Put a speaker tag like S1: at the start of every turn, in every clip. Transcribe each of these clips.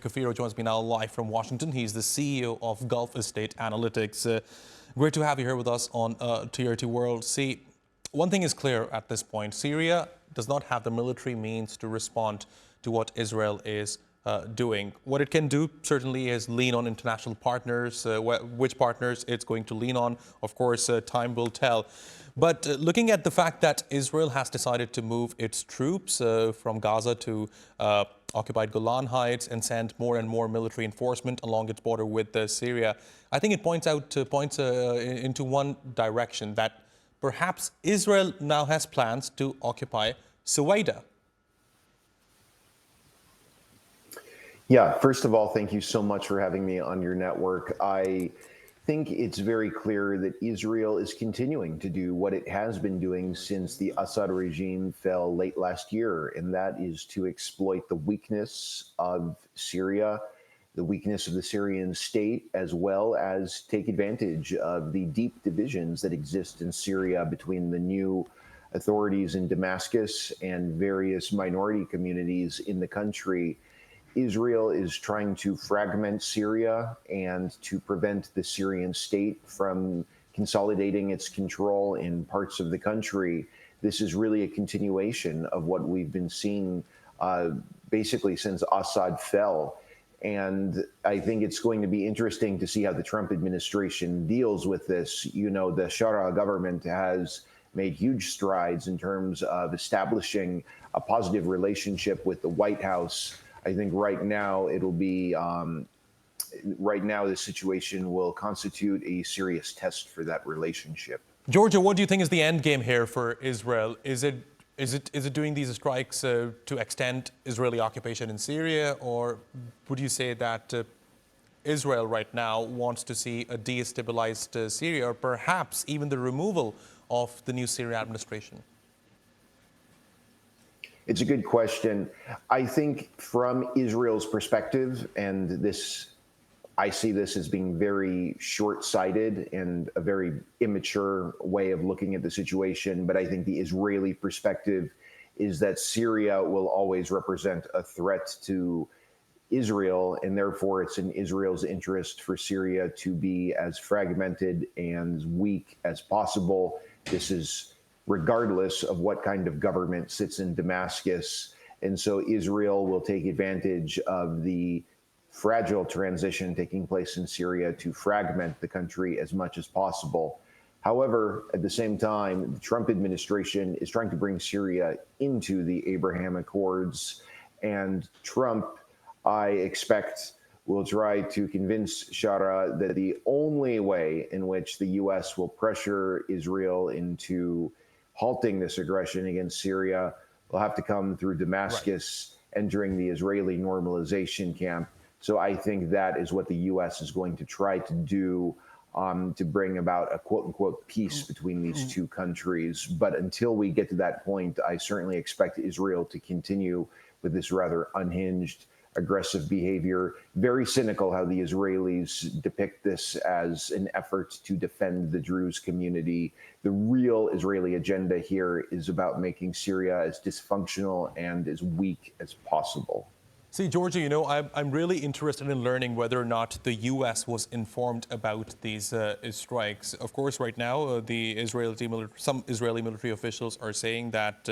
S1: Cafiero joins me now live from Washington. He's the CEO of Gulf Estate Analytics. Great to have you here with us on TRT World. See, one thing is clear at this point. Syria does not have the military means to respond to what Israel is doing. What it can do certainly is lean on international partners. Which partners it's going to lean on, of course, time will tell. But looking at the fact that Israel has decided to move its troops from Gaza to occupied Golan Heights and send more and more military enforcement along its border with Syria, I think it points into one direction, that perhaps Israel now has plans to occupy Sweida.
S2: Yeah, first of all, thank you so much for having me on your network. I think it's very clear that Israel is continuing to do what it has been doing since the Assad regime fell late last year, and that is to exploit the weakness of Syria, the weakness of the Syrian state, as well as take advantage of the deep divisions that exist in Syria between the new authorities in Damascus and various minority communities in the country. Israel is trying to fragment Syria and to prevent the Syrian state from consolidating its control in parts of the country. This is really a continuation of what we've been seeing basically since Assad fell. And I think it's going to be interesting to see how the Trump administration deals with this. You know, the Shara government has made huge strides in terms of establishing a positive relationship with the White House. I think right now it'll be, right now the situation will constitute a serious test for that relationship.
S1: Giorgio, what do you think is the end game here for Israel? Is it doing these strikes to extend Israeli occupation in Syria, or would you say that Israel right now wants to see a destabilized Syria, or perhaps even the removal of the new Syrian administration?
S2: It's a good question. I think from Israel's perspective, and this, I see this as being very short-sighted and a very immature way of looking at the situation. But I think the Israeli perspective is that Syria will always represent a threat to Israel, and therefore it's in Israel's interest for Syria to be as fragmented and weak as possible. This is regardless of what kind of government sits in Damascus. And so Israel will take advantage of the fragile transition taking place in Syria to fragment the country as much as possible. However, at the same time, the Trump administration is trying to bring Syria into the Abraham Accords, and Trump, I expect, will try to convince Shara that the only way in which the U.S. will pressure Israel into halting this aggression against Syria will have to come through Damascus, entering the Israeli normalization camp. So I think that is what the U.S. is going to try to do to bring about a quote-unquote peace between these two countries. But until we get to that point, I certainly expect Israel to continue with this rather unhinged, aggressive behavior. Very cynical how the Israelis depict this as an effort to defend the Druze community. The real Israeli agenda here is about making Syria as dysfunctional and as weak as possible.
S1: See, Giorgio, you know, I'm really interested in learning whether or not the U.S. was informed about these strikes. Of course, right now, some Israeli military officials are saying that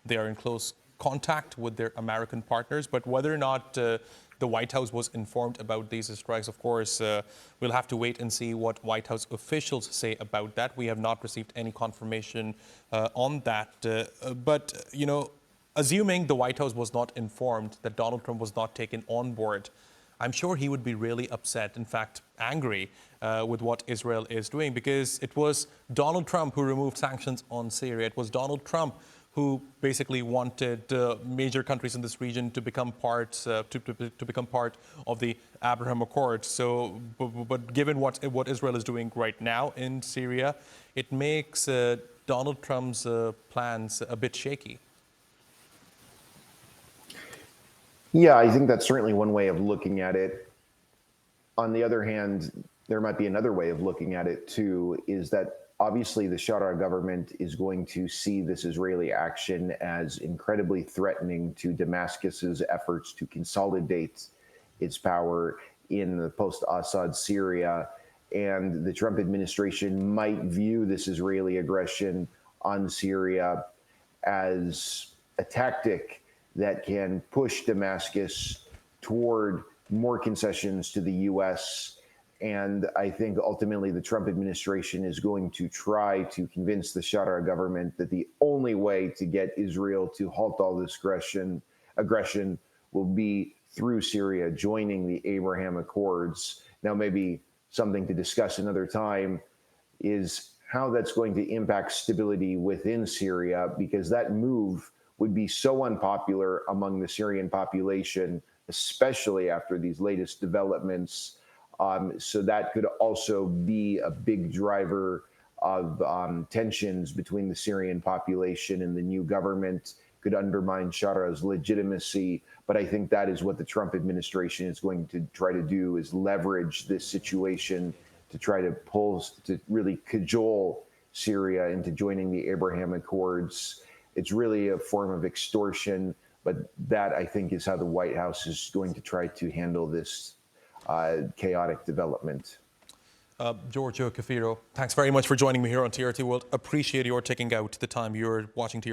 S1: they are in close contact with their American partners, but whether or not the White House was informed about these strikes, of course, we'll have to wait and see what White House officials say about that. We have not received any confirmation on that. But, you know, assuming the White House was not informed, that Donald Trump was not taken on board, I'm sure he would be really upset, in fact, angry with what Israel is doing, because it was Donald Trump who removed sanctions on Syria. It was Donald Trump who basically wanted major countries in this region to become part of the Abraham Accords. So, but given what Israel is doing right now in Syria, it makes Donald Trump's plans a bit shaky.
S2: Yeah, I think that's certainly one way of looking at it. On the other hand, there might be another way of looking at it too, is that obviously the Shara government is going to see this Israeli action as incredibly threatening to Damascus's efforts to consolidate its power in the post-Assad Syria. And the Trump administration might view this Israeli aggression on Syria as a tactic that can push Damascus toward more concessions to the U.S. And I think ultimately the Trump administration is going to try to convince the Shara government that the only way to get Israel to halt all this aggression will be through Syria joining the Abraham Accords. Now, maybe something to discuss another time is how that's going to impact stability within Syria, because that move would be so unpopular among the Syrian population, especially after these latest developments. So that could also be a big driver of tensions between the Syrian population and the new government, could undermine Shara's legitimacy. But I think that is what the Trump administration is going to try to do, is leverage this situation to try to really cajole Syria into joining the Abraham Accords. It's really a form of extortion, but that, I think, is how the White House is going to try to handle this chaotic development.
S1: Giorgio Cafiero, thanks very much for joining me here on TRT World. Appreciate your taking out the time. You're watching TRT.